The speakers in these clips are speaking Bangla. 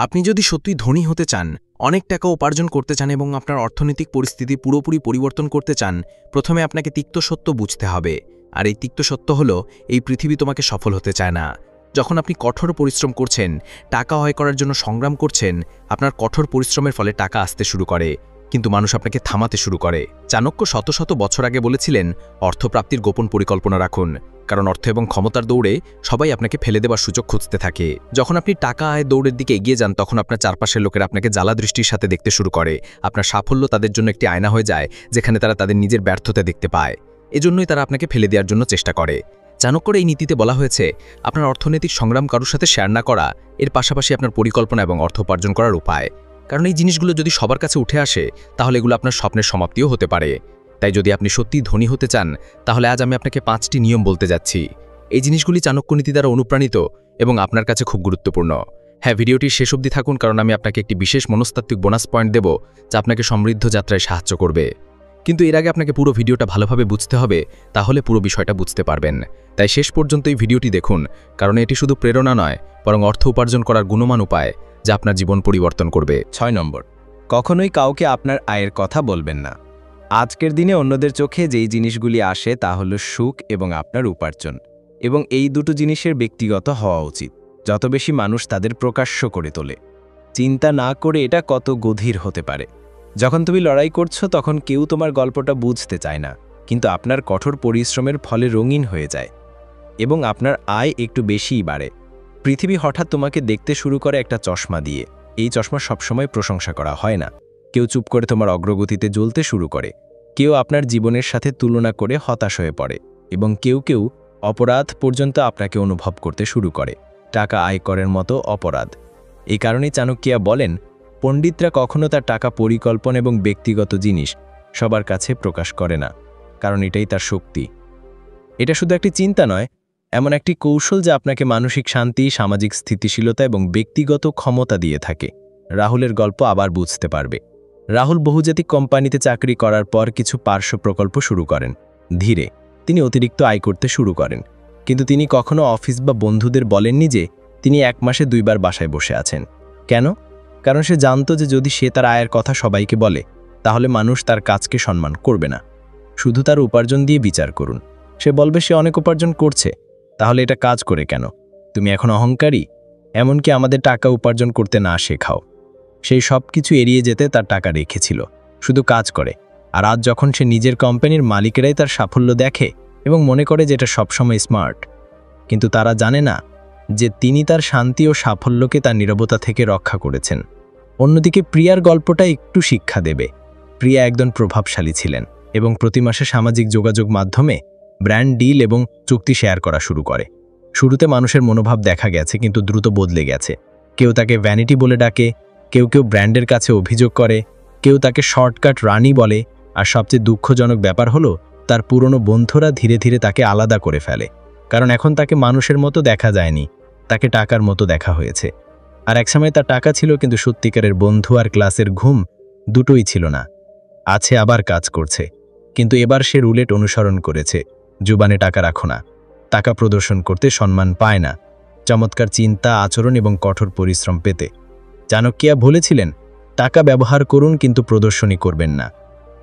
আপনি যদি সত্যি ধনী হতে চান, অনেক টাকা উপার্জন করতে চান এবং আপনার অর্থনৈতিক পরিস্থিতি পুরোপুরি পরিবর্তন করতে চান, প্রথমে আপনাকে তিক্ত সত্য বুঝতে হবে। আর এই তিক্ত সত্য হলো, এই পৃথিবী তোমাকে সফল হতে চায় না। যখন আপনি কঠোর পরিশ্রম করছেন, টাকা আয় করার জন্য সংগ্রাম করছেন, আপনার কঠোর পরিশ্রমের ফলে টাকা আসতে শুরু করে, কিন্তু মানুষ আপনাকে থামাতে শুরু করে। চাণক্য শত শত বছর আগে বলেছিলেন, অর্থপ্রাপ্তির গোপন পরিকল্পনা রাখুন, কারণ অর্থ এবং ক্ষমতার দৌড়ে সবাই আপনাকে ফেলে দেবার সুযোগ খুঁজতে থাকে। যখন আপনি টাকা আয় দৌড়ের দিকে এগিয়ে যান, তখন আপনার চারপাশের লোকেরা আপনাকে জ্বালা দৃষ্টির সাথে দেখতে শুরু করে। আপনার সাফল্য তাদের জন্য একটি আয়না হয়ে যায়, যেখানে তারা তাদের নিজের ব্যর্থতা দেখতে পায়। এজন্যই তারা আপনাকে ফেলে দেওয়ার জন্য চেষ্টা করে। চাণক্যর এই নীতিতে বলা হয়েছে, আপনার অর্থনৈতিক সংগ্রাম কারোর সাথে শেয়ার না করা, এর পাশাপাশি আপনার পরিকল্পনা এবং অর্থ উপার্জন করার উপায়। কারণ এই জিনিসগুলো যদি সবার কাছে উঠে আসে, তাহলে এগুলো আপনার স্বপ্নের সমাপ্তিও হতে পারে। তাই যদি আপনি সত্যিই ধনী হতে চান, তাহলে আজ আমি আপনাকে 5টি নিয়ম বলতে যাচ্ছি। এই জিনিসগুলি চাণক্য নীতি দ্বারা অনুপ্রাণিত এবং আপনার কাছে খুব গুরুত্বপূর্ণ। হ্যাঁ, ভিডিওটির শেষ অবধি থাকুন, কারণ আমি আপনাকে একটি বিশেষ মনস্তাত্ত্বিক বোনাস পয়েন্ট দেব, যা আপনাকে সমৃদ্ধ যাত্রায় সাহায্য করবে। কিন্তু এর আগে আপনাকে পুরো ভিডিওটা ভালোভাবে বুঝতে হবে, তাহলে পুরো বিষয়টা বুঝতে পারবেন। তাই শেষ পর্যন্ত এই ভিডিওটি দেখুন, কারণ এটি শুধু প্রেরণা নয়, বরং অর্থ উপার্জন করার গুণমান উপায়, যা আপনার জীবন পরিবর্তন করবে। 6 নম্বর, কখনোই কাউকে আপনার আয়ের কথা বলবেন না। আজকের দিনে অন্যদের চোখে যেই জিনিসগুলি আসে তা হলো সুখ এবং আপনার উপার্জন, এবং এই দুটো জিনিসের ব্যক্তিগত হওয়া উচিত। যত বেশি মানুষ তাদের প্রকাশ্য করে তোলে, চিন্তা না করে এটা কত গভীর হতে পারে। যখন তুমি লড়াই করছো, তখন কেউ তোমার গল্পটা বুঝতে চায় না, কিন্তু আপনার কঠোর পরিশ্রমের ফলে রঙিন হয়ে যায় এবং আপনার আয় একটু বেশিই বাড়ে। পৃথিবী হঠাৎ তোমাকে দেখতে শুরু করে একটা চশমা দিয়ে। এই চশমা সবসময় প্রশংসা করা হয় না। কেউ চুপ করে তোমার অগ্রগতিতে জ্বলতে শুরু করে, কেউ আপনার জীবনের সাথে তুলনা করে হতাশ হয়ে পড়ে, এবং কেউ অপরাধ পর্যন্ত আপনাকে অনুভব করতে শুরু করে, টাকা আয় করার মতো অপরাধ। এই কারণেই চাণক্যা বলেন, পণ্ডিতরা কখনো তার টাকা পরিকল্পনা এবং ব্যক্তিগত জিনিস সবার কাছে প্রকাশ করে না, কারণ এটাই তার শক্তি। এটা শুধু একটি চিন্তা নয়, এমন একটি কৌশল যা আপনাকে মানসিক শান্তি, সামাজিক স্থিতিশীলতা এবং ব্যক্তিগত ক্ষমতা দিয়ে থাকে। রাহুলের গল্প আবার বুঝতে পারবে। রাহুল বহুজাতিক কোম্পানিতে চাকরি করার পর কিছু পার্শ্ব প্রকল্প শুরু করেন। ধীরে তিনি অতিরিক্ত আয় করতে শুরু করেন, কিন্তু তিনি কখনো অফিস বা বন্ধুদের বলেননি যে তিনি 1 মাসে 2 বার বাসায় বসে আছেন। কেন? কারণ সে জানত যে যদি সে তার আয়ের কথা সবাইকে বলে, তাহলে মানুষ তার কাজকে সম্মান করবে না। শুধু তার উপার্জন দিয়ে বিচার করুন। সে বলবে সে অনেক উপার্জন করছে, তাহলে এটা কাজ করে কেন? তুমি এখন অহংকারী? এমনকি আমাদের টাকা উপার্জন করতে না শেখাও। সেই সব কিছু এড়িয়ে যেতে তার টাকা রেখেছিল, শুধু কাজ করে। আর আজ যখন সে নিজের কোম্পানির মালিকেরাই তার সাফল্য দেখে এবং মনে করে যে এটা সবসময় স্মার্ট, কিন্তু তারা জানে না যে তিনি তার শান্তি ও সাফল্যকে তার নীরবতা থেকে রক্ষা করেছেন। অন্যদিকে প্রিয়ার গল্পটা একটু শিক্ষা দেবে। প্রিয়া একজন প্রভাবশালী ছিলেন এবং প্রতি মাসে সামাজিক যোগাযোগ মাধ্যমে ব্র্যান্ড ডিল এবং চুক্তি শেয়ার করা শুরু করে। শুরুতে মানুষের মনোভাব দেখা গেছে, কিন্তু দ্রুত বদলে গেছে। কেউ তাকে ভ্যানিটি বলে ডাকে, কেউ ব্র্যান্ডের কাছে অভিযোগ করে, কেউ তাকে শর্টকাট রানী বলে। আর সবচেয়ে দুঃখজনক ব্যাপার হলো, তার পুরনো বন্ধুরা ধীরে ধীরে তাকে আলাদা করে ফেলে, কারণ এখন তাকে মানুষের মতো দেখা যায়নি, তাকে টাকার মতো দেখা হয়েছে। আর একসময় তার টাকা ছিল, কিন্তু সত্যিকারের বন্ধু আর ক্লাসের ঘুম দুটোই ছিল না। আছে আবার কাজ করছে, কিন্তু এবার সে রুলেট অনুসরণ করেছে। জুবানে টাকা রাখো না, টাকা প্রদর্শন করতে সম্মান পায় না। চমৎকার চিন্তা, আচরণ এবং কঠোর পরিশ্রম পেতে। চাণক্যা বলেছিলেন, টাকা ব্যবহার করুন, কিন্তু প্রদর্শনী করবেন না।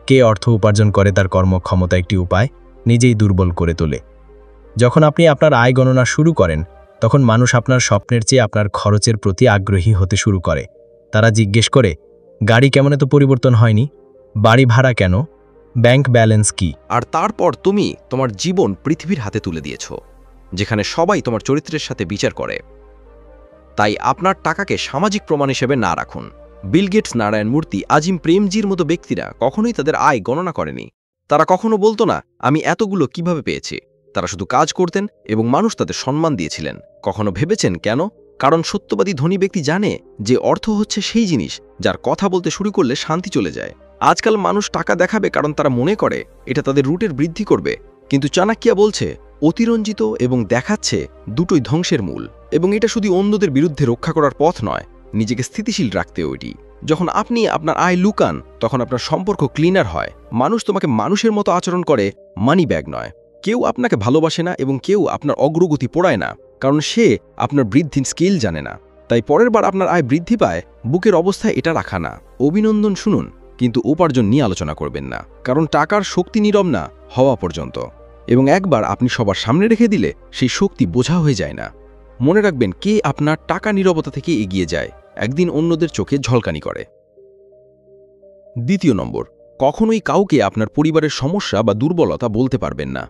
কে অর্থ উপার্জন করে তার কর্মক্ষমতা একটি উপায় নিজেই দুর্বল করে তোলে। যখন আপনি আপনার আয় গণনা শুরু করেন, তখন মানুষ আপনার স্বপ্নের চেয়ে আপনার খরচের প্রতি আগ্রহী হতে শুরু করে। তারা জিজ্ঞেস করে, গাড়ি কেমন এত পরিবর্তন হয়নি? বাড়ি ভাড়া কেন? ব্যাংক ব্যালেন্স কি? আর তারপর তুমি তোমার জীবন পৃথিবীর হাতে তুলে দিয়েছ, যেখানে সবাই তোমার চরিত্রের সাথে বিচার করে। তাই আপনার টাকাকে সামাজিক প্রমাণ হিসেবে না রাখুন। বিল গেটস, নারায়ণ মূর্তি, আজিম প্রেমজির মতো ব্যক্তিরা কখনোই তাদের আয় গণনা করেনি। তারা কখনো বলতো না, আমি এতগুলো কিভাবে পেয়েছি। তারা শুধু কাজ করতেন এবং মানুষ তাদের সম্মান দিয়েছিলেন। কখনো ভেবেছেন কেন? কারণ সত্যবাদী ধনী ব্যক্তি জানে যে অর্থ হচ্ছে সেই জিনিস যার কথা বলতে শুরু করলে শান্তি চলে যায়। আজকাল মানুষ টাকা দেখাবে কারণ তারা মনে করে এটা তাদের রুটের বৃদ্ধি করবে, কিন্তু চাণক্যা বলছে অতিরঞ্জিত এবং দেখাচ্ছে দুটোই ধ্বংসের মূল। এবং এটা শুধু অন্যদের বিরুদ্ধে রক্ষা করার পথ নয়, নিজেকে স্থিতিশীল রাখতেও এটি। যখন আপনি আপনার আয় লুকান, তখন আপনার সম্পর্ক ক্লিনার হয়। মানুষ তোমাকে মানুষের মতো আচরণ করে, মানি ব্যাগ নয়। কেউ আপনাকে ভালোবাসে না এবং কেউ আপনার অগ্রগতি পোড়ায় না, কারণ সে আপনার বৃদ্ধির স্কেল জানে না। তাই পরের বার আপনার আয় বৃদ্ধি পায়, বুকের অবস্থায় এটা রাখা না, অভিনন্দন শুনুন, কিন্তু উপার্জন নিয়ে আলোচনা করবেন না, কারণ টাকার শক্তি নীরব না হওয়া পর্যন্ত। এবং একবার আপনি সবার সামনে রেখে দিলে সেই শক্তি বোঝা হয়ে যায় না। মনে রাখবেন, কে আপনার টাকা নীরবতা থেকে এগিয়ে যায়, একদিন অন্যদের চোখে ঝলকানি করে। দ্বিতীয় নম্বর, কখনোই কাউকে আপনার পরিবারের সমস্যা বা দুর্বলতা বলতে পারবেন না।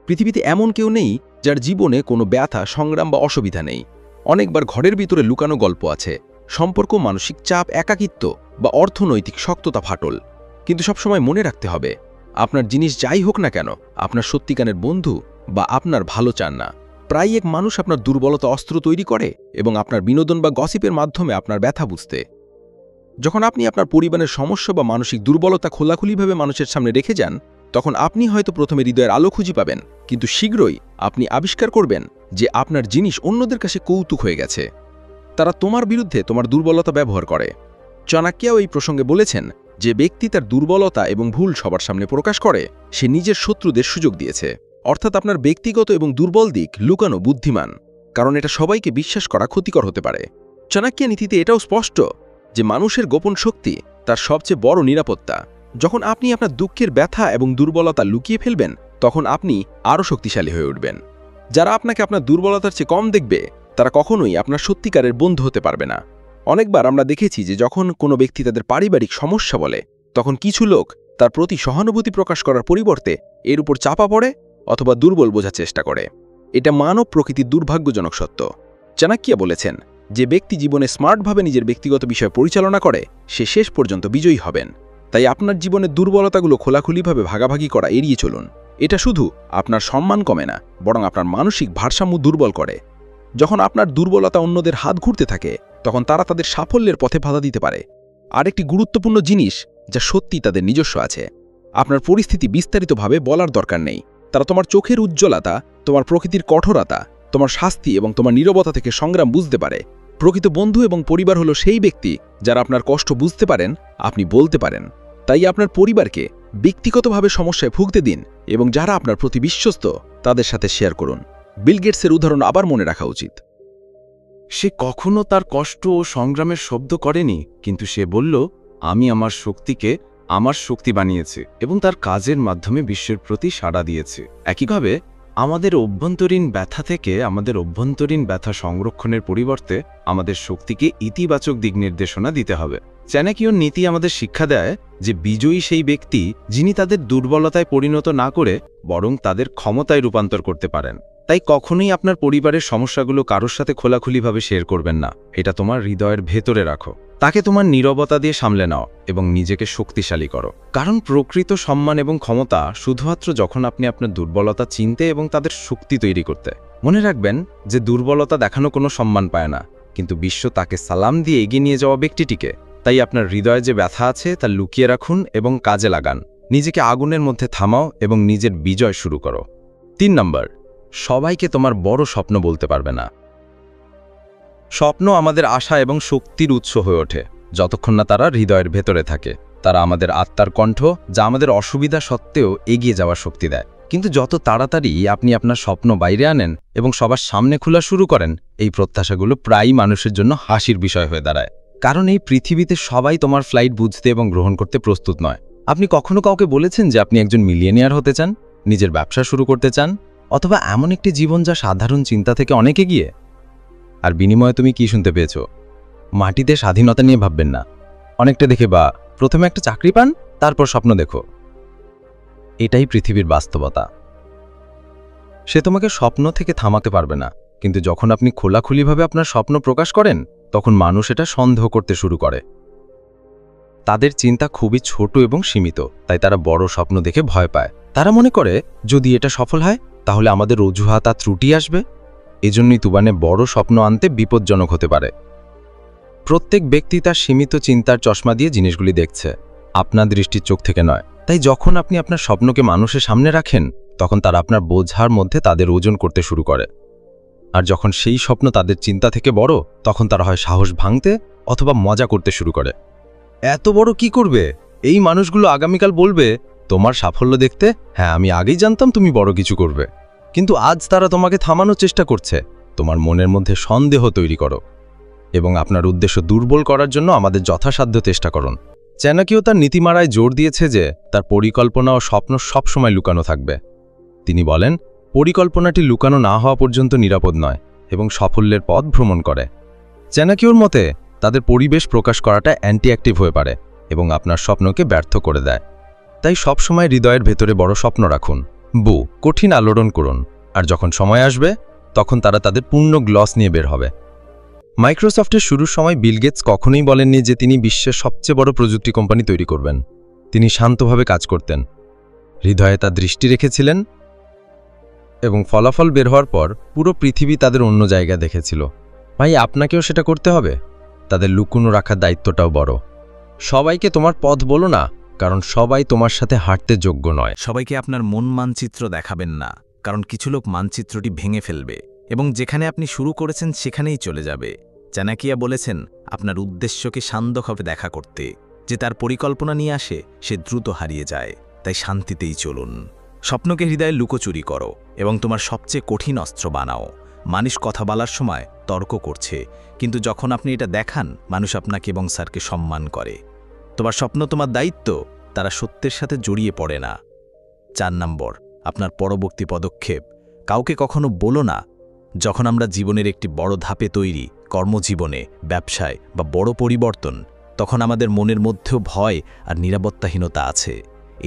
পৃথিবীতে এমন কেউ নেই যার জীবনে কোনো ব্যথা, সংগ্রাম বা অসুবিধা নেই। অনেকবার ঘরের ভিতরে লুকানো গল্প আছে, সম্পর্ক, মানসিক চাপ, একাকিত্ব বা অর্থনৈতিক শক্ততা, ফাটল। কিন্তু সবসময় মনে রাখতে হবে, আপনার জিনিস যাই হোক না কেন, আপনার সত্যিকারের বন্ধু বা আপনার ভালো চান না। প্রায় এক মানুষ আপনার দুর্বলতা অস্ত্র তৈরি করে এবং আপনার বিনোদন বা গসিপের মাধ্যমে আপনার ব্যথা বুঝতে। যখন আপনি আপনার পরিবারের সমস্যা বা মানসিক দুর্বলতা খোলাখুলিভাবে মানুষের সামনে রেখে যান, তখন আপনি হয়তো প্রথমে হৃদয়ের আলো খুঁজে পাবেন, কিন্তু শীঘ্রই আপনি আবিষ্কার করবেন যে আপনার জিনিস অন্যদের কাছে কৌতুক হয়ে গেছে। তারা তোমার বিরুদ্ধে তোমার দুর্বলতা ব্যবহার করে। চাণক্যও এই প্রসঙ্গে বলেছেন, যে ব্যক্তি তার দুর্বলতা এবং ভুল সবার সামনে প্রকাশ করে, সে নিজের শত্রুদের সুযোগ দিয়েছে। অর্থাৎ আপনার ব্যক্তিগত এবং দুর্বল দিক লুকানো বুদ্ধিমান, কারণ এটা সবাইকে বিশ্বাস করা ক্ষতিকর হতে পারে। চাণক্য নীতিতে এটাও স্পষ্ট যে মানুষের গোপন শক্তি তার সবচেয়ে বড় নিরাপত্তা। যখন আপনি আপনার দুঃখের ব্যথা এবং দুর্বলতা লুকিয়ে ফেলবেন, তখন আপনি আরও শক্তিশালী হয়ে উঠবেন। যারা আপনাকে আপনার দুর্বলতার চেয়ে কম দেখবে, তারা কখনোই আপনার সত্যিকারের বন্ধু হতে পারবে না। অনেকবার আমরা দেখেছি যে যখন কোনো ব্যক্তি তাদের পারিবারিক সমস্যা বলে, তখন কিছু লোক তার প্রতি সহানুভূতি প্রকাশ করার পরিবর্তে এর উপর চাপা পড়ে অথবা দুর্বল বোঝার চেষ্টা করে। এটা মানব প্রকৃতির দুর্ভাগ্যজনক সত্য। চাণক্য বলেছেন, যে ব্যক্তি জীবনে স্মার্টভাবে নিজের ব্যক্তিগত বিষয় পরিচালনা করে, সে শেষ পর্যন্ত বিজয়ী হবেন। তাই আপনার জীবনের দুর্বলতাগুলো খোলাখুলিভাবে ভাগাভাগি করা এড়িয়ে চলুন। এটা শুধু আপনার সম্মান কমে না, বরং আপনার মানসিক ভারসাম্য দুর্বল করে। যখন আপনার দুর্বলতা অন্যদের হাত ঘুরতে থাকে, তখন তারা তাদের সাফল্যের পথে বাধা দিতে পারে। আরেকটি গুরুত্বপূর্ণ জিনিস যা সত্যি তাদের নিজস্ব আছে, আপনার পরিস্থিতি বিস্তারিতভাবে বলার দরকার নেই। তারা তোমার চোখের উজ্জ্বলতা, তোমার প্রকৃতির কঠোরতা, তোমার শাস্তি এবং তোমার নীরবতা থেকে সংগ্রাম বুঝতে পারে। প্রকৃত বন্ধু এবং পরিবার হলো সেই ব্যক্তি যারা আপনার কষ্ট বুঝতে পারেন, আপনি বলতে পারেন। তাই আপনার পরিবারকে ব্যক্তিগতভাবে সমস্যায় ভুগতে দিন এবং যারা আপনার প্রতি বিশ্বস্ত তাদের সাথে শেয়ার করুন। বিল গেটসের উদাহরণ আবার মনে রাখা উচিত। সে কখনো তার কষ্ট ও সংগ্রামের শব্দ করেনি, কিন্তু সে বলল, আমি আমার শক্তিকে আমার শক্তি বানিয়েছি এবং তার কাজের মাধ্যমে বিশ্বের প্রতি সাড়া দিয়েছে। একইভাবে আমাদের অভ্যন্তরীণ ব্যথা থেকে আমাদের অভ্যন্তরীণ ব্যথা সংরক্ষণের পরিবর্তে আমাদের শক্তিকে ইতিবাচক দিক নির্দেশনা দিতে হবে। চাণক্যর নীতি আমাদের শিক্ষা দেয় যে বিজয়ী সেই ব্যক্তি যিনি তাদের দুর্বলতায় পরিণত না করে বরং তাদের ক্ষমতায় রূপান্তর করতে পারেন। তাই কখনোই আপনার পরিবারের সমস্যাগুলো কারোর সাথে খোলাখুলিভাবে শেয়ার করবেন না। এটা তোমার হৃদয়ের ভেতরে রাখো। তাকে তোমার নীরবতা দিয়ে সামলে নাও এবং নিজেকে শক্তিশালী করো। কারণ প্রকৃত সম্মান এবং ক্ষমতা শুধুমাত্র যখন আপনি আপনার দুর্বলতা চিনতে এবং তাদের শক্তি তৈরি করতে। মনে রাখবেন যে দুর্বলতা দেখানো কোনো সম্মান পায় না, কিন্তু বিশ্ব তাকে সালাম দিয়ে এগিয়ে নিয়ে যাওয়া ব্যক্তিটিকে। তাই আপনার হৃদয়ে যে ব্যথা আছে তা লুকিয়ে রাখুন এবং কাজে লাগান। নিজেকে আগুনের মধ্যে থামাও এবং নিজের বিজয় শুরু করো। 3 নম্বর, সবাইকে তোমার বড় স্বপ্ন বলতে পারবে না। স্বপ্ন আমাদের আশা এবং শক্তির উৎস হয়ে ওঠে যতক্ষণ না তারা হৃদয়ের ভেতরে থাকে। তারা আমাদের আত্মার কণ্ঠ, যা আমাদের অসুবিধা সত্ত্বেও এগিয়ে যাওয়ার শক্তি দেয়। কিন্তু যত তাড়াতাড়ি আপনি আপনার স্বপ্ন বাইরে আনেন এবং সবার সামনে খোলা শুরু করেন, এই প্রত্যাশাগুলো প্রায়ই মানুষের জন্য হাসির বিষয় হয়ে দাঁড়ায়। কারণ এই পৃথিবীতে সবাই তোমার ফ্লাইট বুঝতে এবং গ্রহণ করতে প্রস্তুত নয়। আপনি কখনো কাউকে বলেছেন যে আপনি একজন মিলিয়নিয়ার হতে চান, নিজের ব্যবসা শুরু করতে চান, অথবা এমন একটি জীবন যা সাধারণ চিন্তা থেকে অনেক এগিয়ে? আর বিনিময়ে তুমি কি শুনতে পেয়েছো? মাটিতে স্বাধীনতা নিয়ে ভাববেন না। অনেকটা দেখে বা প্রথমে একটা চাকরি পান, তারপর স্বপ্ন দেখো। এটাই পৃথিবীর বাস্তবতা। সে তোমাকে স্বপ্ন থেকে থামাতে পারবে না, কিন্তু যখন আপনি খোলাখুলিভাবে আপনার স্বপ্ন প্রকাশ করেন, তখন মানুষ এটা সন্দেহ করতে শুরু করে। তাদের চিন্তা খুবই ছোট এবং সীমিত, তাই তারা বড় স্বপ্ন দেখে ভয় পায়। তারা মনে করে যদি এটা সফল হয় তাহলে আমাদের অজুহাত আর ত্রুটি আসবে। এজন্যই তুবানে বড় স্বপ্ন আনতে বিপজ্জনক হতে পারে। প্রত্যেক ব্যক্তি তার সীমিত চিন্তার চশমা দিয়ে জিনিসগুলি দেখছে, আপনার দৃষ্টির চোখ থেকে নয়। তাই যখন আপনি আপনার স্বপ্নকে মানুষের সামনে রাখেন, তখন তারা আপনার বোঝার মধ্যে তাদের ওজন করতে শুরু করে। আর যখন সেই স্বপ্ন তাদের চিন্তা থেকে বড়, তখন তারা হয় সাহস ভাঙতে অথবা মজা করতে শুরু করে। এত বড় কি করবে? এই মানুষগুলো আগামীকাল বলবে তোমার সাফল্য দেখতে, হ্যাঁ আমি আগেই জানতাম তুমি বড় কিছু করবে। কিন্তু আজ তারা তোমাকে থামানোর চেষ্টা করছে। তোমার মনের মধ্যে সন্দেহ তৈরি করো। এবং আপনার উদ্দেশ্য দুর্বল করার জন্য আমাদের যথাসাধ্য চেষ্টা করুন। চ্যানাকিও তার নীতিমালায় জোর দিয়েছে যে তার পরিকল্পনা ও স্বপ্ন সবসময় লুকানো থাকবে। তিনি বলেন, পরিকল্পনাটি লুকানো না হওয়া পর্যন্ত নিরাপদ নয় এবং সাফল্যের পথ ভ্রমণ করে। চ্যানাকিওর মতে তাদের পরিবেশ প্রকাশ করাটা অ্যান্টি অ্যাক্টিভ হয়ে পারে এবং আপনার স্বপ্নকে ব্যর্থ করে দেয়। তাই সবসময় হৃদয়ের ভেতরে বড় স্বপ্ন রাখুন, কঠিন আলোড়ন করুন, আর যখন সময় আসবে তখন তারা তাদের পূর্ণ গ্লস নিয়ে বের হবে। মাইক্রোসফটের শুরুর সময় বিল গেটস কখনোই বলেননি যে তিনি বিশ্বের সবচেয়ে বড় প্রযুক্তি কোম্পানি তৈরি করবেন। তিনি শান্তভাবে কাজ করতেন, হৃদয়ে তার দৃষ্টি রেখেছিলেন এবং ফলাফল বের হওয়ার পর পুরো পৃথিবী তাদের অন্য জায়গা দেখেছিল। ভাই, আপনাকেও সেটা করতে হবে। তাদের লুকুনো রাখার দায়িত্বটাও বড়। সবাইকে তোমার পথ বলো না, কারণ সবাই তোমার সাথে হাঁটতে যোগ্য নয়। সবাইকে আপনার মন মানচিত্র দেখাবেন না, কারণ কিছু লোক মানচিত্রটি ভেঙে ফেলবে এবং যেখানে আপনি শুরু করেছেন সেখানেই চলে যাবে। চাণক্য বলেছেন আপনার উদ্দেশ্যকে শান্তভাবে দেখা করতে। যে তার পরিকল্পনা নিয়ে আসে সে দ্রুত হারিয়ে যায়, তাই শান্তিতেই চলুন। স্বপ্নকে হৃদয়ে লুকোচুরি করো এবং তোমার সবচেয়ে কঠিন অস্ত্র বানাও। মানুষ কথা বলার সময় তর্ক করছে, কিন্তু যখন আপনি এটা দেখান, মানুষ আপনাকে এবং স্যারকে সম্মান করে। তোমার স্বপ্ন তোমার দায়িত্ব, তারা সত্যের সাথে জড়িয়ে পড়ে না। 4 নম্বর, আপনার পরবর্তী পদক্ষেপ। কাউকে কখনো বলো না। যখন আমরা জীবনের একটি বড় ধাপে তৈরি, কর্মজীবনে, ব্যবসায় বা বড় পরিবর্তন, তখন আমাদের মনের মধ্যেও ভয় আর নিরাপত্তাহীনতা আছে।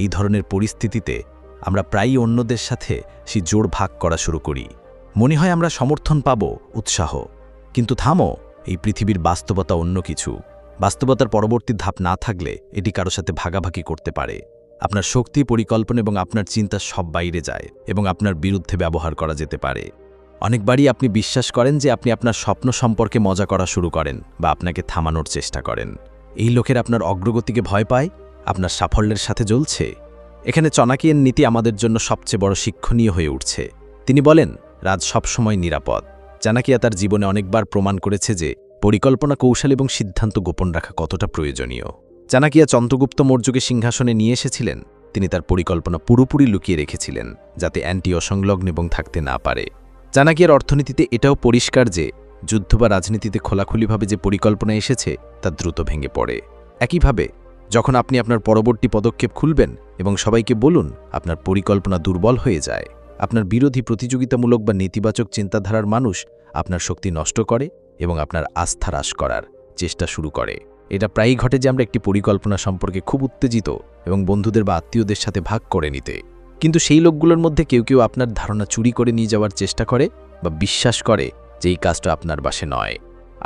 এই ধরনের পরিস্থিতিতে আমরা প্রায়ই অন্যদের সাথে সেই জোর ভাগ করা শুরু করি। মনে হয় আমরা সমর্থন পাব, উৎসাহ। কিন্তু থামো, এই পৃথিবীর বাস্তবতা অন্য কিছু। বাস্তবতার পরবর্তী ধাপ না থাকলে এটি কারো সাথে ভাগাভাগি করতে পারে। আপনার শক্তি, পরিকল্পনা এবং আপনার চিন্তা সব বাইরে যায় এবং আপনার বিরুদ্ধে ব্যবহার করা যেতে পারে। অনেকবারই আপনি বিশ্বাস করেন যে আপনি আপনার স্বপ্ন সম্পর্কে মজা করা শুরু করেন বা আপনাকে থামানোর চেষ্টা করেন। এই লোকের আপনার অগ্রগতিকে ভয় পায়, আপনার সাফল্যের সাথে জ্বলছে। এখানে চাণক্যের নীতি আমাদের জন্য সবচেয়ে বড় শিক্ষণীয় হয়ে উঠছে। তিনি বলেন, রাজ সবসময় নিরাপদ। চাণক্য তার জীবনে অনেকবার প্রমাণ করেছে যে পরিকল্পনা, কৌশল এবং সিদ্ধান্ত গোপন রাখা কতটা প্রয়োজনীয়। চাণক্য চন্দ্রগুপ্ত মৌর্যকে সিংহাসনে নিয়ে এসেছিলেন। তিনি তার পরিকল্পনা পুরোপুরি লুকিয়ে রেখেছিলেন, যাতে অ্যান্টি অসংলগ্ন এবং থাকতে না পারে। চাণক্যের অর্থনীতিতে এটাও পরিষ্কার যে যুদ্ধ বা রাজনীতিতে খোলাখুলিভাবে যে পরিকল্পনা এসেছে তা দ্রুত ভেঙে পড়ে। একইভাবে যখন আপনি আপনার পরবর্তী পদক্ষেপ খুলবেন এবং সবাইকে বলুন আপনার পরিকল্পনা দুর্বল হয়ে যায়, আপনার বিরোধী, প্রতিযোগিতামূলক বা নেতিবাচক চিন্তাধারার মানুষ আপনার শক্তি নষ্ট করে এবং আপনার আস্থা হ্রাস করার চেষ্টা শুরু করে। এটা প্রায়ই ঘটে যে আমরা একটি পরিকল্পনা সম্পর্কে খুব উত্তেজিত এবং বন্ধুদের বা আত্মীয়দের সাথে ভাগ করে নিতে, কিন্তু সেই লোকগুলোর মধ্যে কেউ কেউ আপনার ধারণা চুরি করে নিয়ে যাওয়ার চেষ্টা করে বা বিশ্বাস করে যে এই কাজটা আপনার বাসে নয়।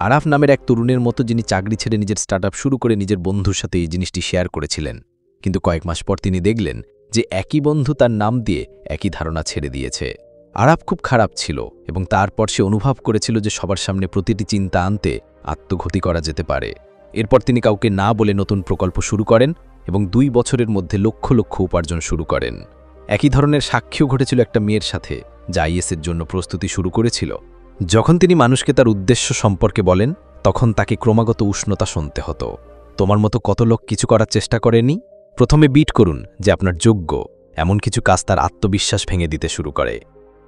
আরাফ নামের এক তরুণের মতো, যিনি চাকরি ছেড়ে নিজের স্টার্টআপ শুরু করে নিজের বন্ধুর সাথে এই জিনিসটি শেয়ার করেছিলেন, কিন্তু কয়েক মাস পর তিনি দেখলেন যে একই বন্ধু তার নাম দিয়ে একই ধারণা ছেড়ে দিয়েছে। আরাফ খুব খারাপ ছিল এবং তারপর সে অনুভব করেছিল যে সবার সামনে প্রতিটি চিন্তা আনতে আত্মঘাতী করা যেতে পারে। এরপর তিনি কাউকে না বলে নতুন প্রকল্প শুরু করেন এবং 2 বছরের মধ্যে লক্ষ লক্ষ উপার্জন শুরু করেন। একই ধরনের সাক্ষ্য ঘটেছিল একটা মেয়ের সাথে, যা আইএসের জন্য প্রস্তুতি শুরু করেছিল। যখন তিনি মানুষকে তার উদ্দেশ্য সম্পর্কে বলেন, তখন তাকে ক্রমাগত উষ্ণতা শুনতে হতো। তোমার মতো কত লোক কিছু করার চেষ্টা করেনি? প্রথমে বিট করুন যে আপনার যোগ্য। এমন কিছু কাজ তার আত্মবিশ্বাস ভেঙে দিতে শুরু করে,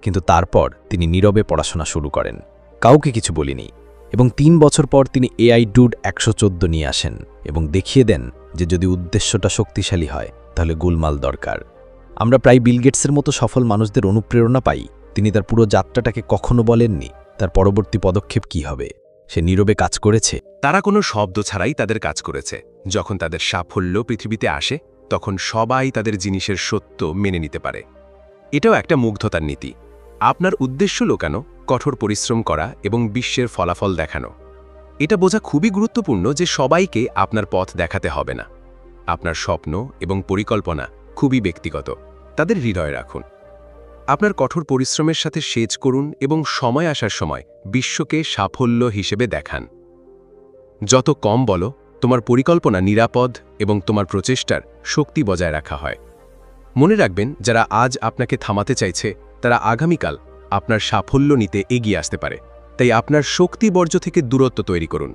কিন্তু তারপর তিনি নীরবে পড়াশোনা শুরু করেন, কাউকে কিছু বলিনি, এবং 3 বছর পর তিনি AI ডুড 114 নিয়ে আসেন এবং দেখিয়ে দেন যে যদি উদ্দেশ্যটা শক্তিশালী হয় তাহলে গোলমাল দরকার। আমরা প্রায় বিল গেটসের মতো সফল মানুষদের অনুপ্রেরণা পাই। তিনি তার পুরো যাত্রাটাকে কখনো বলেননি তার পরবর্তী পদক্ষেপ কী হবে। সে নীরবে কাজ করেছে। তারা কোনো শব্দ ছাড়াই তাদের কাজ করেছে। যখন তাদের সাফল্য পৃথিবীতে আসে, তখন সবাই তাদের জিনিসের সত্য মেনে নিতে পারে। এটাও একটা মুগ্ধতার নীতি। আপনার উদ্দেশ্য লুকানো, কঠোর পরিশ্রম করা এবং বিশ্বের ফলাফল দেখানো। এটা বোঝা খুবই গুরুত্বপূর্ণ যে সবাইকে আপনার পথ দেখাতে হবে না। আপনার স্বপ্ন এবং পরিকল্পনা খুবই ব্যক্তিগত, তাদের হৃদয়ে রাখুন। আপনার কঠোর পরিশ্রমের সাথে সেচ করুন এবং সময় আসার সময় বিশ্বকে সাফল্য হিসেবে দেখান। যত কম বলো, তোমার পরিকল্পনা নিরাপদ এবং তোমার প্রচেষ্টার শক্তি বজায় রাখা হয়। মনে রাখবেন, যারা আজ আপনাকে থামাতে চাইছে তারা আগামীকাল আপনার সাফল্য নিতে এগিয়ে আসতে পারে। তাই আপনার শক্তি বর্জ্য থেকে দূরত্ব তৈরি করুন।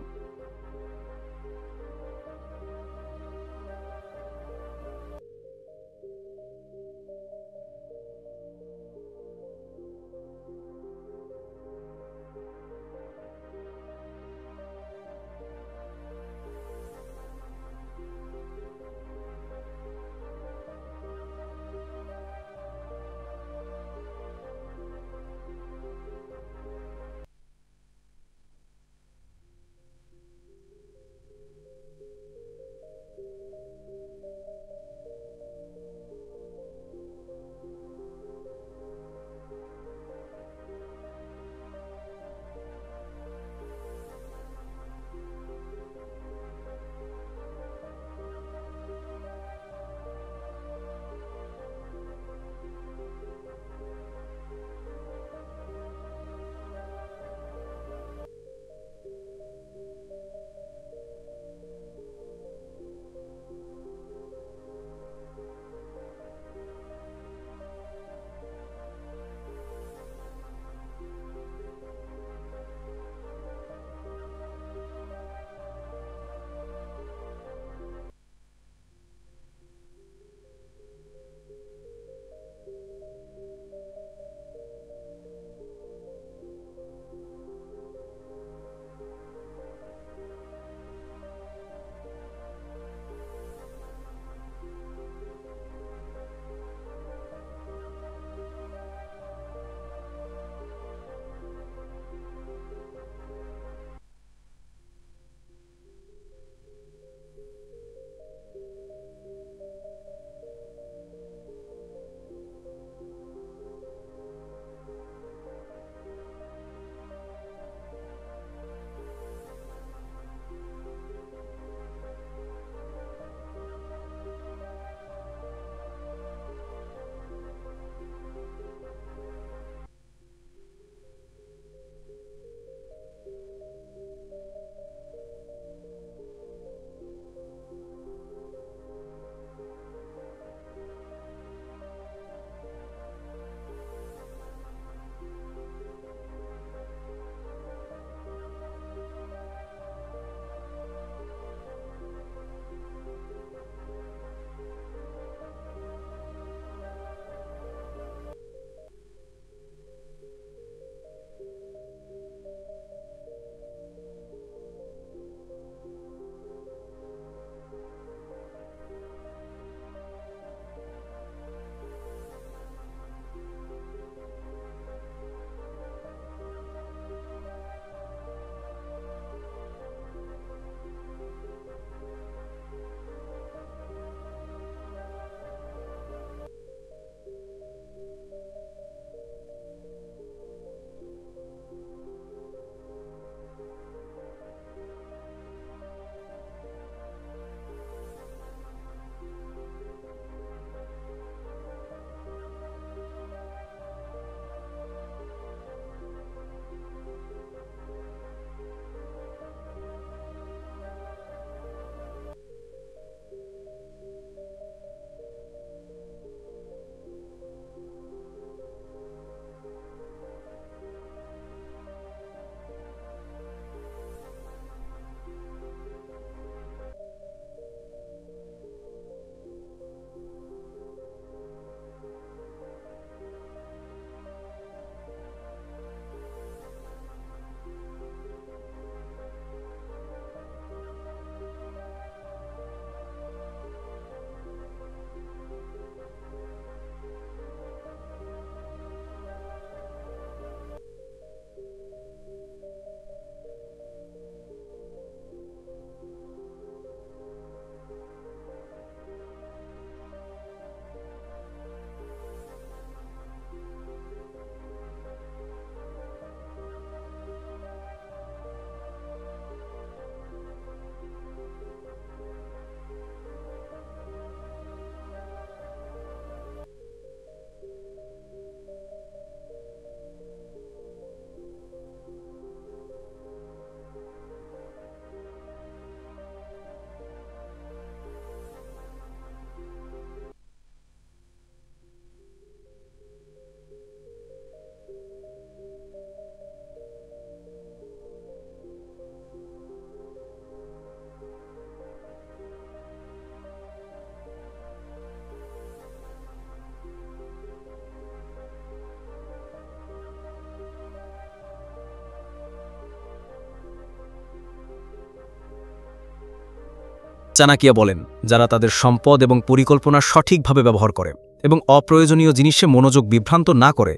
চাণক্য বলেন, যারা তাদের সম্পদ এবং পরিকল্পনা সঠিকভাবে ব্যবহার করে এবং অপ্রয়োজনীয় জিনিসে মনোযোগ বিভ্রান্ত না করে,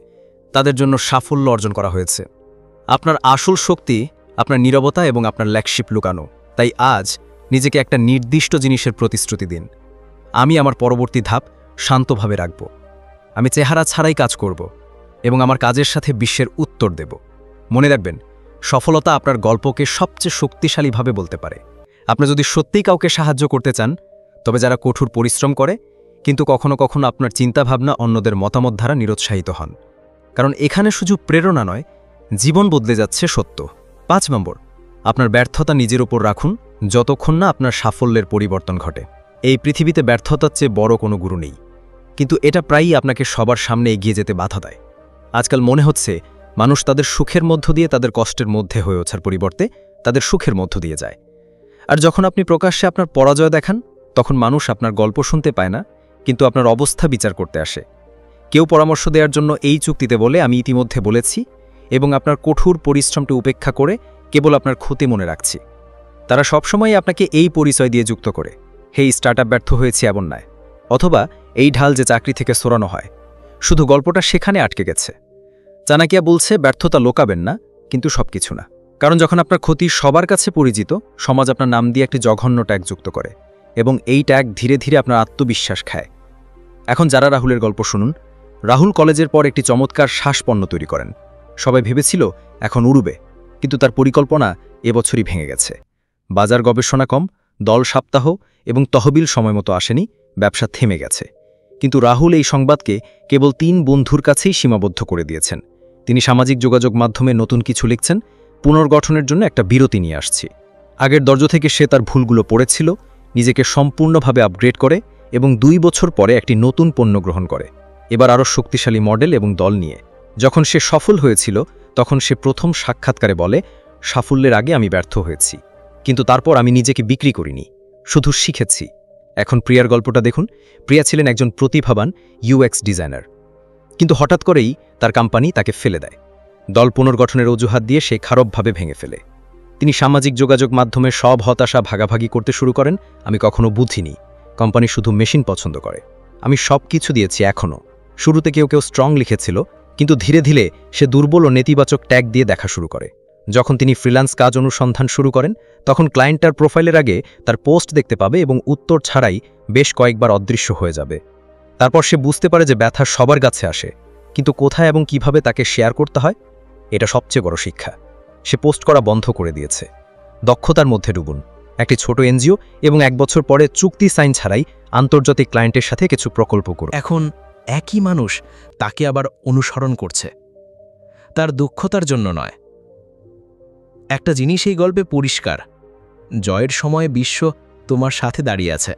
তাদের জন্য সাফল্য অর্জন করা হয়েছে। আপনার আসল শক্তি আপনার নীরবতা এবং আপনার ল্যাকশিপ লুকানো। তাই আজ নিজেকে একটা নির্দিষ্ট জিনিসের প্রতিশ্রুতি দিন। আমি আমার পরবর্তী ধাপ শান্তভাবে রাখব। আমি চেহারা ছাড়াই কাজ করব এবং আমার কাজের সাথে বিশ্বের উত্তর দেব। মনে রাখবেন, সফলতা আপনার গল্পকে সবচেয়ে শক্তিশালীভাবে বলতে পারে। আপনি যদি সত্যিই কাউকে সাহায্য করতে চান, তবে যারা কঠোর পরিশ্রম করে কিন্তু কখনো কখনো আপনার চিন্তাভাবনা অন্যদের মতামত দ্বারা নিরুৎসাহিত হন, কারণ এখানে শুধু প্রেরণা নয়, জীবন বদলে যাচ্ছে সত্য। 5 নম্বর, আপনার ব্যর্থতা নিজের উপর রাখুন যতক্ষণ না আপনার সাফল্যের পরিবর্তন ঘটে। এই পৃথিবীতে ব্যর্থতার চেয়ে বড় কোনো গুরু নেই, কিন্তু এটা প্রায়ই আপনাকে সবার সামনে এগিয়ে যেতে বাধা দেয়। আজকাল মনে হচ্ছে মানুষ তাদের সুখের মধ্য দিয়ে তাদের কষ্টের মধ্যে হয়ে ওঠার পরিবর্তে তাদের সুখের মধ্য দিয়ে যায়। আর যখন আপনি প্রকাশ্যে আপনার পরাজয় দেখান, তখন মানুষ আপনার গল্প শুনতে পায় না, কিন্তু আপনার অবস্থা বিচার করতে আসে। কেউ পরামর্শ দেওয়ার জন্য এই চুক্তিতে বলে, আমি ইতিমধ্যে বলেছি এবং আপনার কঠোর পরিশ্রমটি উপেক্ষা করে কেবল আপনার ক্ষতি মনে রাখছি। তারা সবসময় আপনাকে এই পরিচয় দিয়ে যুক্ত করে, হেই স্টার্টআপ ব্যর্থ হয়েছে এমন নয়, অথবা এই ঢাল যে চাকরি থেকে সরানো হয়, শুধু গল্পটা সেখানে আটকে গেছে। চাণক্য বলছে, ব্যর্থতা লোকাবেন না, কিন্তু সবকিছু না। কারণ যখন আপনার ক্ষতি সবার কাছে পরিচিত, সমাজ আপনার নাম দিয়ে একটি জঘন্য ট্যাগ যুক্ত করে এবং এই ট্যাগ ধীরে ধীরে আপনার আত্মবিশ্বাস খায়। এখন যারা রাহুলের গল্প শুনুন, রাহুল কলেজের পর একটি চমৎকার শ্বাসপণ্য তৈরি করেন। সবাই ভেবেছিল এখন উড়বে, কিন্তু তার পরিকল্পনা এবছরই ভেঙে গেছে। বাজার গবেষণা কম, দল সপ্তাহ এবং তহবিল সময়মতো আসেনি, ব্যবসা থেমে গেছে। কিন্তু রাহুল এই সংবাদকে কেবল 3 বন্ধুর কাছেই সীমাবদ্ধ করে দিয়েছেন। তিনি সামাজিক যোগাযোগ মাধ্যমে নতুন কিছু লিখছেন, পুনর্গঠনের জন্য একটা বিরতি নিয়ে আসছি। আগের দরজা থেকে সে তার ভুলগুলো পড়েছিল, নিজেকে সম্পূর্ণভাবে আপগ্রেড করে এবং 2 বছর পরে একটি নতুন পণ্য গ্রহণ করে, এবার আরও শক্তিশালী মডেল এবং দল নিয়ে। যখন সে সফল হয়েছিল, তখন সে প্রথম সাক্ষাৎকারে বলে, সাফল্যের আগে আমি ব্যর্থ হয়েছি, কিন্তু তারপর আমি নিজেকে বিক্রি করিনি, শুধু শিখেছি। এখন প্রিয়ার গল্পটা দেখুন। প্রিয়া ছিলেন একজন প্রতিভাবান ইউএক্স ডিজাইনার, কিন্তু হঠাৎ করেই তার কোম্পানি তাকে ফেলে দেয়। দল পুনর্গঠনের অজুহাত দিয়ে সে খারাপভাবে ভেঙে ফেলে। তিনি সামাজিক যোগাযোগ মাধ্যমে সব হতাশা ভাগাভাগি করতে শুরু করেন। আমি কখনো বুঝিনি কোম্পানি শুধু মেশিন পছন্দ করে, আমি সব কিছু দিয়েছি। এখনও শুরুতে কেউ কেউ স্ট্রং লিখেছিল, কিন্তু ধীরে ধীরে সে দুর্বল ও নেতিবাচক ট্যাগ দিয়ে দেখা শুরু করে। যখন তিনি ফ্রিল্যান্স কাজ অনুসন্ধান শুরু করেন, তখন ক্লায়েন্টার প্রোফাইলের আগে তার পোস্ট দেখতে পাবে এবং উত্তর ছাড়াই বেশ কয়েকবার অদৃশ্য হয়ে যাবে। তারপর সে বুঝতে পারে যে ব্যথা সবার কাছে আসে, কিন্তু কোথায় এবং কিভাবে তাকে শেয়ার করতে হয়, এটা সবচেয়ে বড় শিক্ষা। সে পোস্ট করা বন্ধ করে দিয়েছে। দক্ষতার মধ্যে ডুবুন। একটি ছোট এনজিও এবং 1 বছর পরে চুক্তি সাইন ছাড়াই আন্তর্জাতিক ক্লায়েন্টের সাথে কিছু প্রকল্প করুন। এখন একই মানুষ তাকে আবার অনুসরণ করছে, তার দক্ষতার জন্য নয়। একটা জিনিস এই গল্পে পরিষ্কার, জয়ের সময় বিশ্ব তোমার সাথে দাঁড়িয়ে আছে,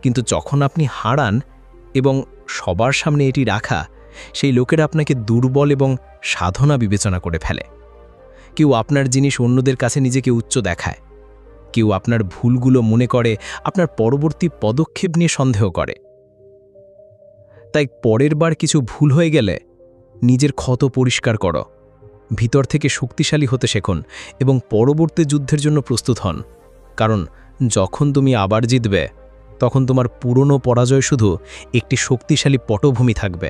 কিন্তু যখন আপনি হারান এবং সবার সামনে এটি রাখা, সেই লোকেরা আপনাকে দুর্বল এবং সাধনা বিবেচনা করে ফেলে। কেউ আপনার জিনিস অন্যদের কাছে নিজেকে উচ্চ দেখায়, কেউ আপনার ভুলগুলো মনে করে আপনার পরবর্তী পদক্ষেপ নিয়ে সন্দেহ করে। তাই পরের বার কিছু ভুল হয়ে গেলে নিজের ক্ষত পরিষ্কার করো, ভিতর থেকে শক্তিশালী হতে শেখুন এবং পরবর্তী যুদ্ধের জন্য প্রস্তুত হন। কারণ যখন তুমি আবার জিতবে, তখন তোমার পুরনো পরাজয় শুধু একটি শক্তিশালী পটভূমি থাকবে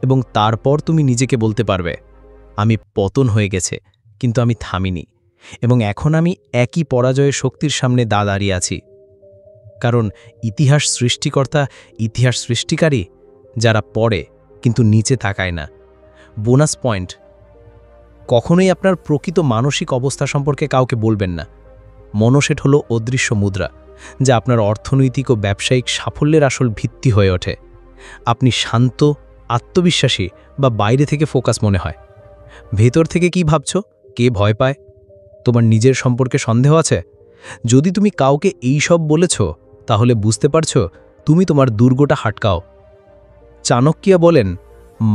এবং তারপর তুমি নিজেকে বলতে পারবে, আমি পতন হয়ে গেছে কিন্তু আমি থামিনি এবং এখন আমি একই পরাজয়ের শক্তির সামনে দাঁড়িয়ে আছি। কারণ ইতিহাস সৃষ্টিকর্তা, ইতিহাস সৃষ্টিকারী যারা পড়ে কিন্তু নিচে তাকায় না। বোনাস পয়েন্ট, কখনোই আপনার প্রকৃত মানসিক অবস্থা সম্পর্কে কাউকে বলবেন না। মনসেট হলো অদৃশ্য মুদ্রা, যা আপনার অর্থনৈতিক ও ব্যবসায়িক সাফল্যের আসল ভিত্তি হয়ে ওঠে। আপনি শান্ত, আত্মবিশ্বাসী বা বাইরে থেকে ফোকাস মনে হয়? ভেতর থেকে কি ভাবছো? কে ভয় পায়? তোমার নিজের সম্পর্কে সন্দেহ আছে? যদি তুমি কাউকে এই সব বলেছ, তাহলে বুঝতে পারছো তুমি তোমার দুর্গটা হাটকাও। চাণক্য বলেন,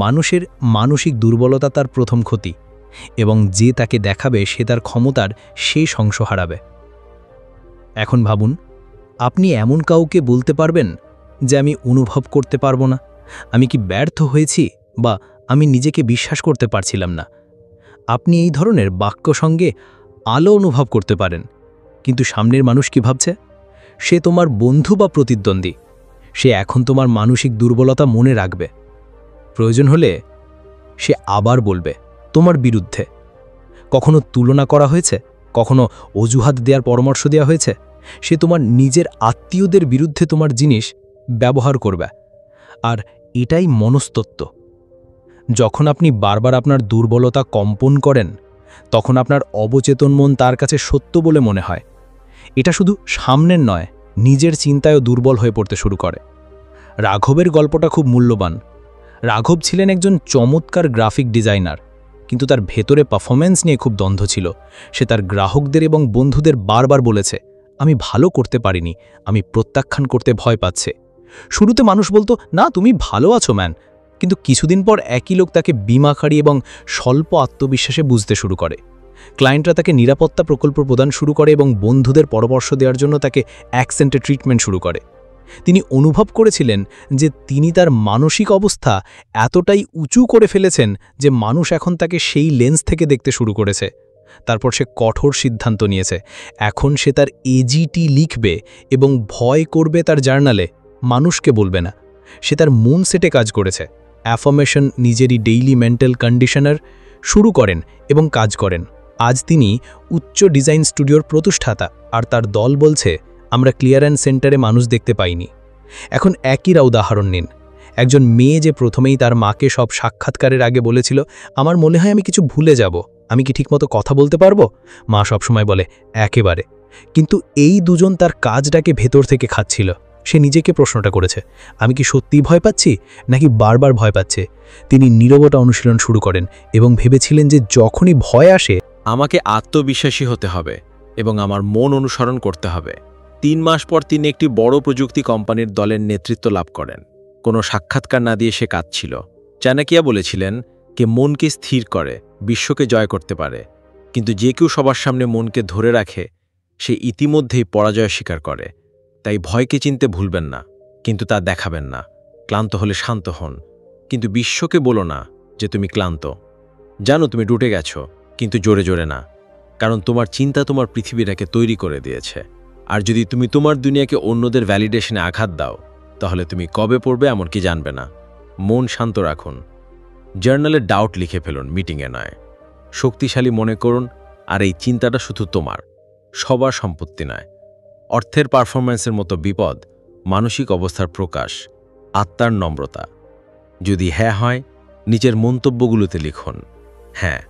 মানুষের মানসিক দুর্বলতা তার প্রথম ক্ষতি এবং যে তাকে দেখাবে সে তার ক্ষমতার শেষ অংশ হারাবে। এখন ভাবুন, আপনি এমন কাউকে বলতে পারবেন যে আমি অনুভব করতে পারবো না, আমি কি ব্যর্থ হয়েছি বা আমি নিজেকে বিশ্বাস করতে পারছিলাম না। আপনি এই ধরনের বাক্য সঙ্গে আলো অনুভব করতে পারেন, কিন্তু সামনের মানুষ কি ভাবছে? সে তোমার বন্ধু বা প্রতিদ্বন্দ্বী, সে এখন তোমার মানসিক দুর্বলতা মনে রাখবে। প্রয়োজন হলে সে আবার বলবে তোমার বিরুদ্ধে। কখনো তুলনা করা হয়েছে, কখনো অজুহাত দেওয়ার পরামর্শ দেওয়া হয়েছে, সে তোমার নিজের আত্মীয়দের বিরুদ্ধে তোমার জিনিস ব্যবহার করবে। আর এটাই মনস্তত্ত্ব। যখন আপনি বারবার আপনার দুর্বলতা কম্পন করেন, তখন আপনার অবচেতন মন তার কাছে সত্য বলে মনে হয়। এটা শুধু সামনের নয়, নিজের চিন্তায়ও দুর্বল হয়ে পড়তে শুরু করে। রাঘবের গল্পটা খুব মূল্যবান। রাঘব ছিলেন একজন চমৎকার গ্রাফিক ডিজাইনার, কিন্তু তার ভেতরে পারফরম্যান্স নিয়ে খুব দ্বন্দ্ব ছিল। সে তার গ্রাহকদের এবং বন্ধুদের বারবার বলেছে, আমি ভালো করতে পারিনি, আমি প্রত্যাখ্যান করতে ভয় পাচ্ছে। শুরুতে মানুষ বলতো, না তুমি ভালো আছো ম্যান, কিন্তু কিছুদিন পর একই লোক তাকে বিমাখারি এবং স্বল্প আত্মবিশ্বাসে বুঝতে শুরু করে। ক্লায়েন্টরা তাকে নিরাপত্তা প্রকল্প প্রদান শুরু করে এবং বন্ধুদের পরামর্শ দেওয়ার জন্য তাকে অ্যাকসেন্টে ট্রিটমেন্ট শুরু করে। তিনি অনুভব করেছিলেন যে তিনি তার মানসিক অবস্থা এতটাই উঁচু করে ফেলেছেন যে মানুষ এখন তাকে সেই লেন্স থেকে দেখতে শুরু করেছে। তারপর সে কঠোর সিদ্ধান্ত নিয়েছে, এখন সে তার এজিটি লিখবে এবং ভয় করবে তার জার্নালে, মানুষকে বলবে না। সে তার মুন সেটে কাজ করেছে, অ্যাফার্মেশন, নিজেরই ডেইলি মেন্টাল কন্ডিশনার শুরু করেন এবং কাজ করেন। আজ তিনি উচ্চ ডিজাইন স্টুডিওর প্রতিষ্ঠাতা, আর তার দল বলছে, আমরা ক্লিয়ারেন্স সেন্টারে মানুষ দেখতে পাইনি। এখন একইরা উদাহরণ নিন। একজন মেয়ে যে প্রথমেই তার মাকে সব সাক্ষাৎকারের আগে বলেছিল, আমার মনে হয় আমি কিছু ভুলে যাব, আমি কি ঠিকমতো কথা বলতে পারবো? মা সবসময় বলে, একেবারে। কিন্তু এই দুজন তার কাজটাকে ভেতর থেকে খাচ্ছিল। সে নিজেকে প্রশ্নটা করেছে, আমি কি সত্যিই ভয় পাচ্ছি নাকি বারবার ভয় পাচ্ছে? তিনি নীরবতা অনুশীলন শুরু করেন এবং ভেবেছিলেন যে যখনই ভয় আসে, আমাকে আত্মবিশ্বাসী হতে হবে এবং আমার মন অনুসরণ করতে হবে। 3 মাস পর তিনি একটি বড় প্রযুক্তি কোম্পানির দলের নেতৃত্ব লাভ করেন। কোনো সাক্ষাৎকার না দিয়ে সে কাঁদছিল। চাণক্য বলেছিলেন, কে মনকে স্থির করে বিশ্বকে জয় করতে পারে, কিন্তু যে কেউ সবার সামনে মনকে ধরে রাখে সে ইতিমধ্যেই পরাজয় স্বীকার করে। তাই ভয়কে চিনতে ভুলবেন না, কিন্তু তা দেখাবেন না। ক্লান্ত হলে শান্ত হন, কিন্তু বিশ্বকে বলো না যে তুমি ক্লান্ত। জানো তুমি ডুবে গেছো, কিন্তু জোরে জোরে না, কারণ তোমার চিন্তা তোমার পৃথিবীটাকে তৈরি করে দিয়েছে। আর যদি তুমি তোমার দুনিয়াকে অন্যদের ভ্যালিডেশনে আঘাত দাও, তাহলে তুমি কবে পড়বে এমনকি জানবে না। মন শান্ত রাখুন। জার্নালে ডাউট লিখে ফেলুন, মিটিংয়ে নয়। শক্তিশালী মনে করুন, আর এই চিন্তাটা শুধু তোমার, সবার সম্পত্তি নয়। অর্থের পারফরম্যান্সের মতো বিপদ মানসিক অবস্থার প্রকাশ, আত্মার নম্রতা। যদি হ্যাঁ হয়, নিজের মন্তব্যগুলোতে লিখুন, হ্যাঁ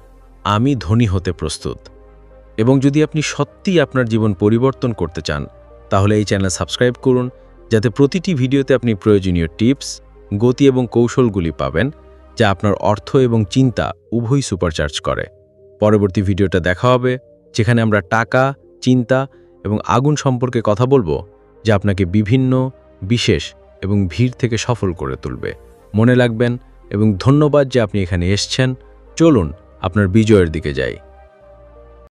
আমি ধনী হতে প্রস্তুত। এবং যদি আপনি সত্যিই আপনার জীবন পরিবর্তন করতে চান, তাহলে এই চ্যানেল সাবস্ক্রাইব করুন, যাতে প্রতিটি ভিডিওতে আপনি প্রয়োজনীয় টিপস, গতি এবং কৌশলগুলি পাবেন, যা আপনার অর্থ এবং চিন্তা উভয়ই সুপারচার্জ করে। পরবর্তী ভিডিওটা দেখা হবে, যেখানে আমরা টাকা, চিন্তা এবং আগুন সম্পর্কে কথা বলবো, যা আপনাকে বিভিন্ন, বিশেষ এবং ভিড় থেকে সফল করে তুলবে। মনে রাখবেন এবং ধন্যবাদ যে আপনি এখানে এসেছেন। চলুন আপনার বিজয়ের দিকে যাই।